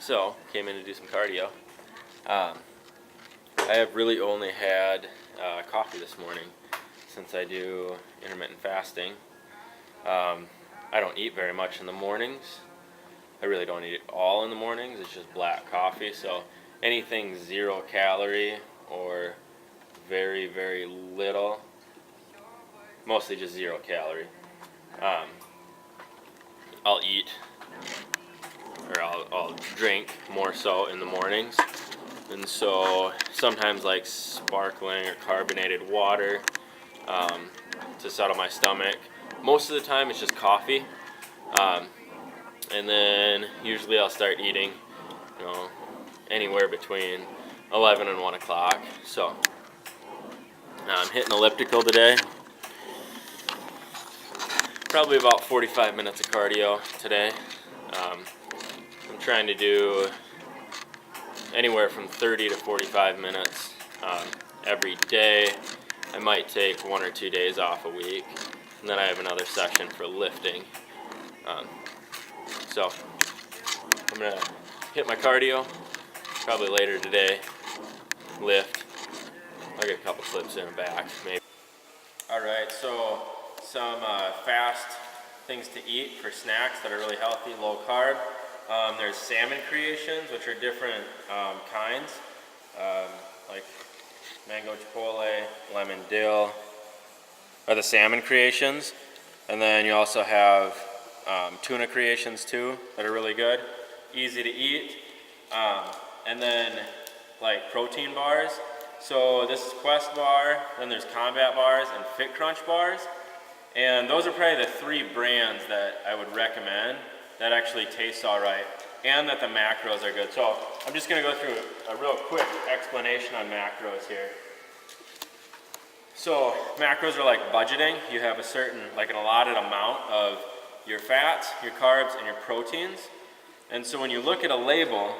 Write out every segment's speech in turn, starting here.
So, came in to do some cardio. I have really only had coffee this morning since I do intermittent fasting. I don't eat very much in the mornings. I really don't eat it all in the mornings. It's just black coffee. So anything 0 calorie or very, very little, mostly just 0 calorie. I'll eat, or I'll drink more so in the mornings. And so sometimes like sparkling or carbonated water to settle my stomach. Most of the time it's just coffee. And then usually I'll start eating, anywhere between 11 and 1 o'clock. So I'm hitting elliptical today. Probably about 45 minutes of cardio today. I'm trying to do anywhere from 30 to 45 minutes every day. I might take 1 or 2 days off a week, and then I have another session for lifting. So I'm gonna hit my cardio probably later today, lift. I'll get a couple clips in and back maybe. Alright, so some fast things to eat for snacks that are really healthy, low carb. There's salmon creations, which are different kinds, like mango chipotle, lemon dill are the salmon creations. And then you also have tuna creations too that are really good, easy to eat. And then like protein bars. So this is Quest bar, then there's Combat bars and Fit Crunch bars. And those are probably the 3 brands that I would recommend that actually taste all right and that the macros are good. So I'm just gonna go through a real quick explanation on macros here. So macros are like budgeting. You have a certain, like an allotted amount of your fats, your carbs, and your proteins. And so when you look at a label,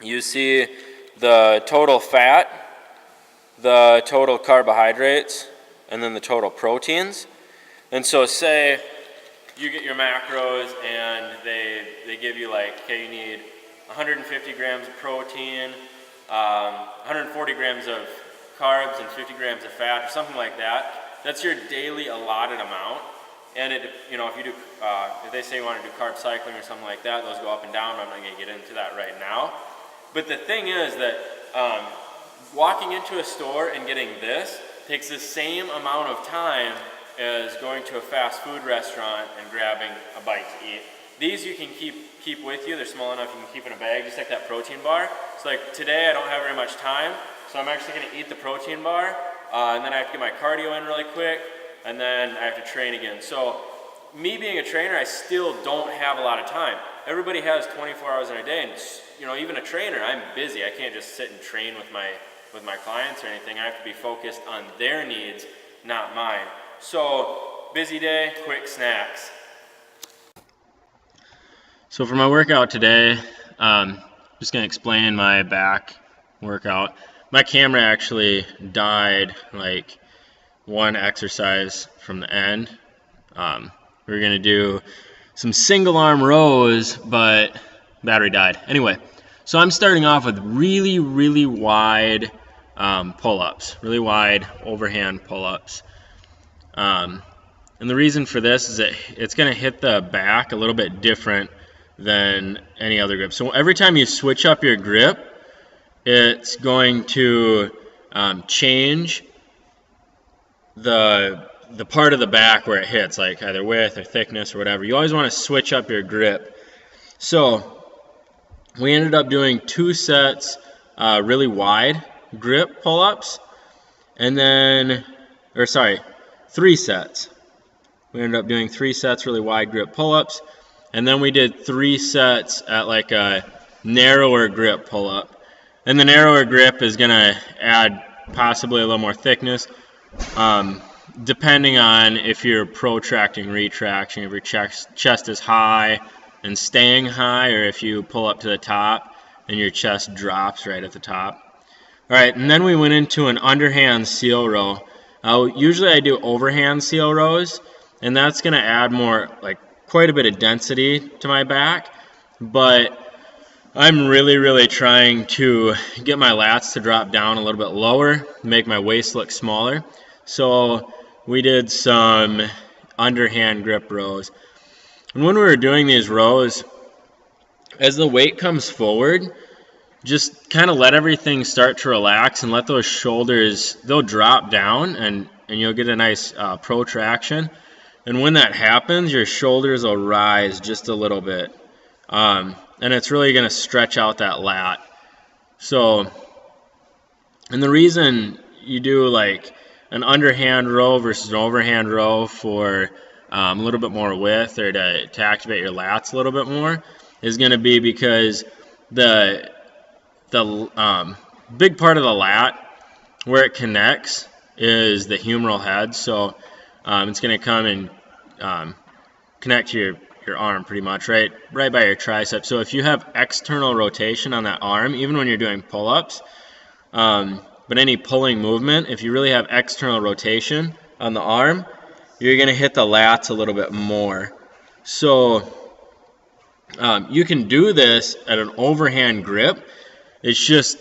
you see the total fat, the total carbohydrates, and then the total proteins. And so say you get your macros and they give you like, okay, you need 150 grams of protein, 140 grams of carbs and 50 grams of fat or something like that. That's your daily allotted amount. And if you do, if they say you want to do carb cycling or something like that, those go up and down. I'm not going to get into that right now. But the thing is that walking into a store and getting this takes the same amount of time as going to a fast food restaurant and grabbing a bite to eat. These you can keep with you. They're small enough you can keep in a bag, just like that protein bar. So like today I don't have very much time, so I'm actually going to eat the protein bar, and then I have to get my cardio in really quick, and then I have to train again. So me being a trainer, I still don't have a lot of time. Everybody has 24 hours in a day, and even a trainer, I'm busy. I can't just sit and train with my clients or anything. I have to be focused on their needs, not mine. So busy day, quick snacks. So for my workout today, I'm just going to explain my back workout. My camera actually died like 1 exercise from the end. We're going to do some single arm rows, but battery died. Anyway, so I'm starting off with really, really wide pull-ups, really wide overhand pull-ups. And the reason for this is that it's going to hit the back a little bit different than any other grip. So every time you switch up your grip, it's going to change the part of the back where it hits, like either width or thickness or whatever. You always want to switch up your grip. So we ended up doing 2 sets really wide grip pull-ups, and then, 3 sets. We ended up doing 3 sets really wide grip pull-ups, and then we did 3 sets at like a narrower grip pull-up. And the narrower grip is going to add possibly a little more thickness, depending on if you're protracting, retracting, if your chest is high and staying high, or if you pull up to the top and your chest drops right at the top. All right, and then we went into an underhand seal row. Usually I do overhand seal rows, and that's going to add more, like quite a bit of density to my back. But I'm really trying to get my lats to drop down a little bit lower, make my waist look smaller. So we did some underhand grip rows. And when we were doing these rows, as the weight comes forward, just kind of let everything start to relax and let those shoulders, they'll drop down and you'll get a nice protraction. And when that happens, your shoulders will rise just a little bit. And it's really going to stretch out that lat. So, and the reason you do like an underhand row versus an overhand row for a little bit more width or to activate your lats a little bit more is going to be because the big part of the lat where it connects is the humeral head. So it's going to come and connect to your arm pretty much right by your tricep. So if you have external rotation on that arm, even when you're doing pull-ups, but any pulling movement, if you really have external rotation on the arm, you're going to hit the lats a little bit more. So you can do this at an overhand grip. It's just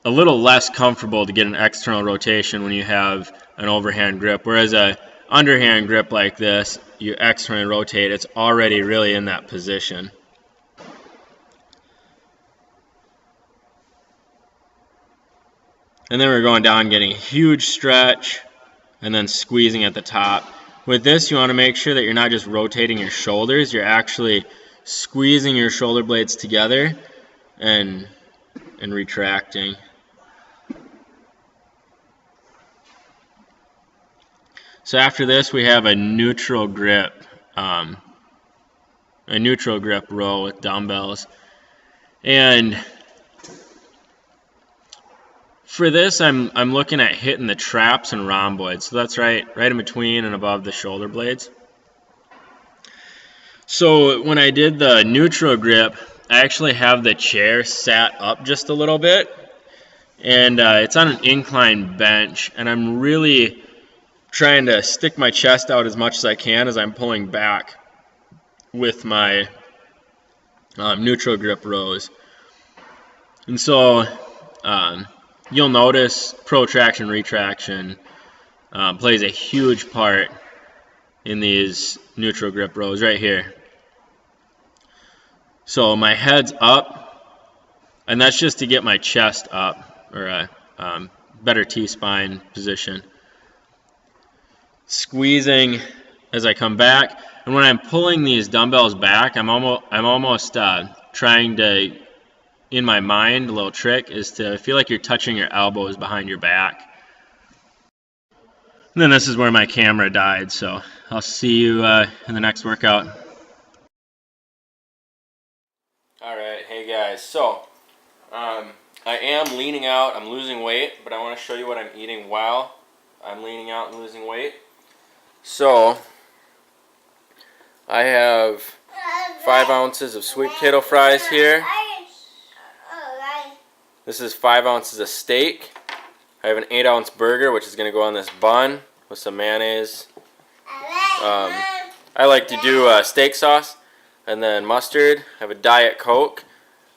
a little less comfortable to get an external rotation when you have an overhand grip, whereas a underhand grip like this, you externally rotate, it's already really in that position. And then we're going down, getting a huge stretch, and then squeezing at the top. With this, you want to make sure that you're not just rotating your shoulders, you're actually squeezing your shoulder blades together and retracting. So after this, we have a neutral grip row with dumbbells. And for this, I'm looking at hitting the traps and rhomboids. So that's right in between and above the shoulder blades. So when I did the neutral grip, I actually have the chair sat up just a little bit, and it's on an incline bench, and I'm really trying to stick my chest out as much as I can as I'm pulling back with my neutral grip rows. And so you'll notice protraction, retraction plays a huge part in these neutral grip rows right here. So my head's up, and that's just to get my chest up, or a better T-spine position. Squeezing as I come back, and when I'm pulling these dumbbells back, I'm almost trying to, in my mind, a little trick is to feel like you're touching your elbows behind your back. And then this is where my camera died, so I'll see you in the next workout. Alright, hey guys, so I am leaning out, I'm losing weight, but I want to show you what I'm eating while I'm leaning out and losing weight. So I have 5 ounces of sweet potato fries here. This is 5 ounces of steak. I have an 8-ounce burger, which is going to go on this bun with some mayonnaise. I like to do steak sauce and then mustard. I have a Diet Coke,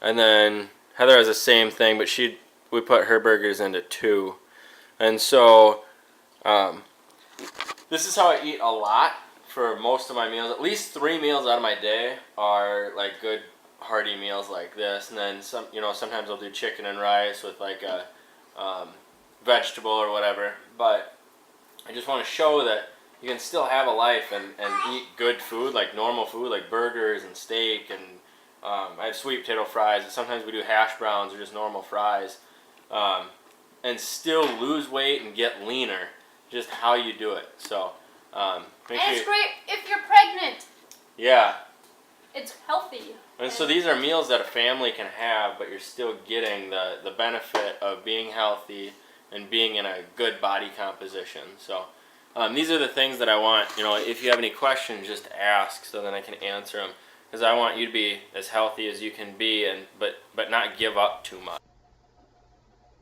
and then Heather has the same thing, but we put her burgers into 2. And so this is how I eat a lot for most of my meals. At least 3 meals out of my day are like good hearty meals like this, and then sometimes I'll do chicken and rice with like a vegetable or whatever. But I just want to show that you can still have a life and eat good food, like normal food, like burgers and steak, and I have sweet potato fries, and sometimes we do hash browns or just normal fries, and still lose weight and get leaner, just how you do it. So it's great if you're pregnant. Yeah. It's healthy. And so these are meals that a family can have, but you're still getting the benefit of being healthy and being in a good body composition. So these are the things that I want, if you have any questions, just ask so then I can answer them. Because I want you to be as healthy as you can be, but not give up too much.